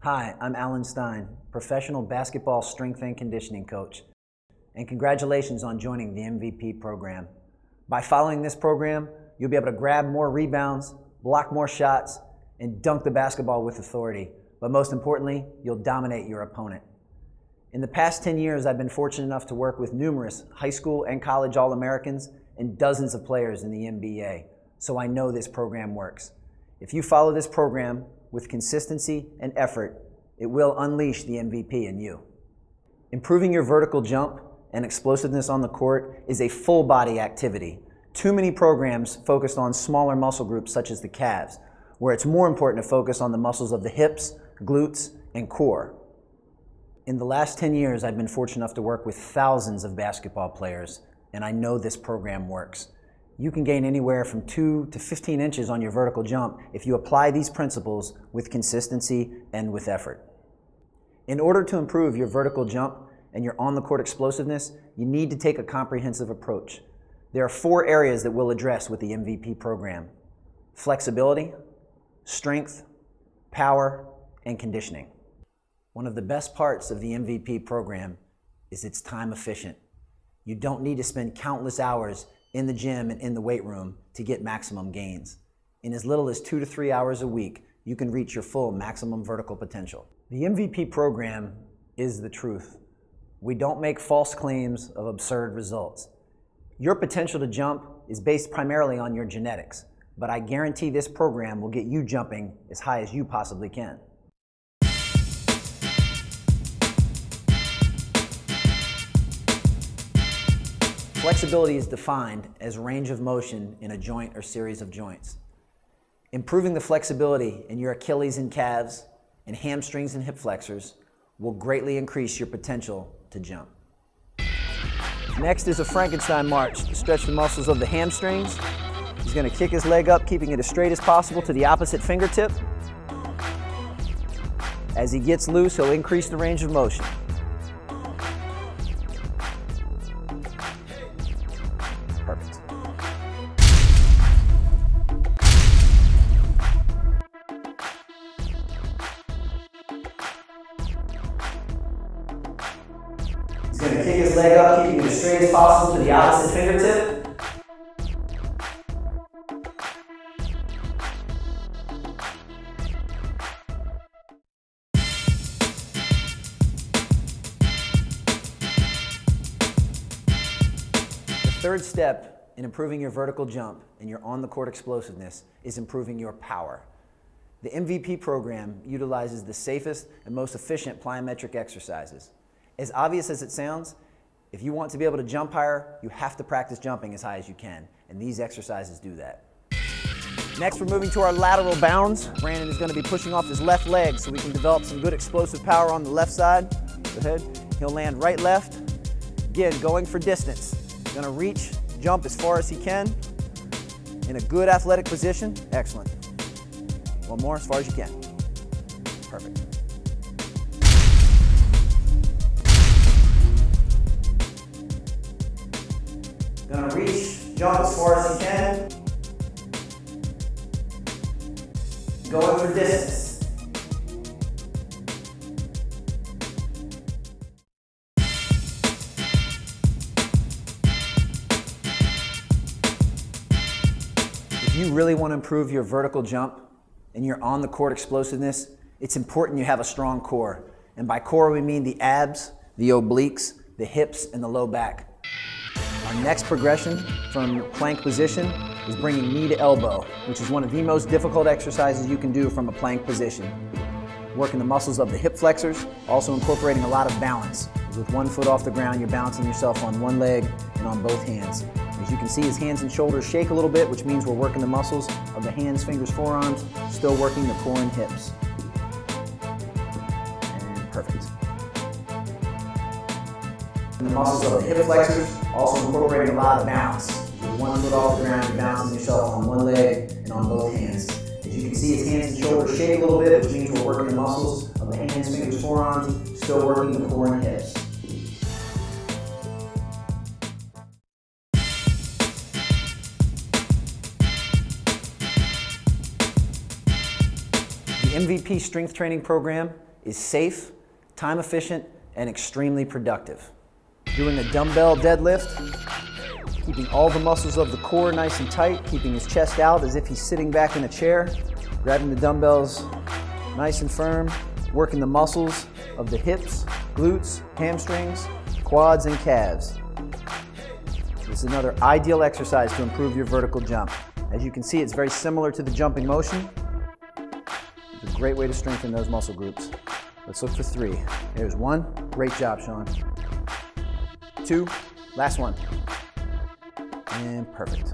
Hi, I'm Alan Stein, professional basketball strength and conditioning coach. And congratulations on joining the MVP program. By following this program, you'll be able to grab more rebounds, block more shots, and dunk the basketball with authority. But most importantly, you'll dominate your opponent. In the past 10 years, I've been fortunate enough to work with numerous high school and college All-Americans and dozens of players in the NBA, so I know this program works. If you follow this program with consistency and effort, it will unleash the MVP in you. Improving your vertical jump and explosiveness on the court is a full body activity. Too many programs focused on smaller muscle groups such as the calves, where it's more important to focus on the muscles of the hips, glutes, and core. In the last 10 years, I've been fortunate enough to work with thousands of basketball players, and I know this program works. You can gain anywhere from 2 to 15 inches on your vertical jump if you apply these principles with consistency and with effort. In order to improve your vertical jump and your on-the-court explosiveness, you need to take a comprehensive approach. There are 4 areas that we'll address with the MVP program: flexibility, strength, power, and conditioning. One of the best parts of the MVP program is it's time efficient. You don't need to spend countless hours in the gym and in the weight room to get maximum gains. In as little as 2 to 3 hours a week, you can reach your full maximum vertical potential. The MVP program is the truth. We don't make false claims of absurd results. Your potential to jump is based primarily on your genetics, but I guarantee this program will get you jumping as high as you possibly can. Flexibility is defined as range of motion in a joint or series of joints. Improving the flexibility in your Achilles and calves and hamstrings and hip flexors will greatly increase your potential to jump. Next is a Frankenstein march to stretch the muscles of the hamstrings. He's going to kick his leg up, keeping it as straight as possible to the opposite fingertip. As he gets loose, he'll increase the range of motion. Perfect. He's going to kick his leg up, keeping it as straight as possible to the opposite fingertip. The third step in improving your vertical jump and your on-the-court explosiveness is improving your power. The MVP program utilizes the safest and most efficient plyometric exercises. As obvious as it sounds, if you want to be able to jump higher, you have to practice jumping as high as you can, and these exercises do that. Next, we're moving to our lateral bounds. Brandon is going to be pushing off his left leg so we can develop some good explosive power on the left side. Go ahead. He'll land right, left. Again, going for distance. Going to reach, jump as far as he can in a good athletic position. Excellent. One more, as far as you can. Perfect. Going to reach, jump as far as he can. Going for distance. If you really want to improve your vertical jump and your on-the-court explosiveness, it's important you have a strong core. And by core, we mean the abs, the obliques, the hips, and the low back. Our next progression from plank position is bringing knee to elbow, which is one of the most difficult exercises you can do from a plank position. Working the muscles of the hip flexors, also incorporating a lot of balance. With one foot off the ground, you're balancing yourself on one leg and on both hands. As you can see, his hands and shoulders shake a little bit, which means we're working the muscles of the hands, fingers, forearms, still working the core and hips. And perfect. And the muscles of the hip flexors, also incorporating a lot of balance. With one foot off the ground, you're balancing yourself on one leg and on both hands. As you can see, his hands and shoulders shake a little bit, which means we're working the muscles of the hands, fingers, forearms, still working the core and hips. The MVP strength training program is safe, time efficient, and extremely productive. Doing a dumbbell deadlift, keeping all the muscles of the core nice and tight, keeping his chest out as if he's sitting back in a chair, grabbing the dumbbells nice and firm, working the muscles of the hips, glutes, hamstrings, quads, and calves. This is another ideal exercise to improve your vertical jump. As you can see, it's very similar to the jumping motion. It's a great way to strengthen those muscle groups. Let's look for 3. There's 1. Great job, Sean. 2. Last one. And perfect.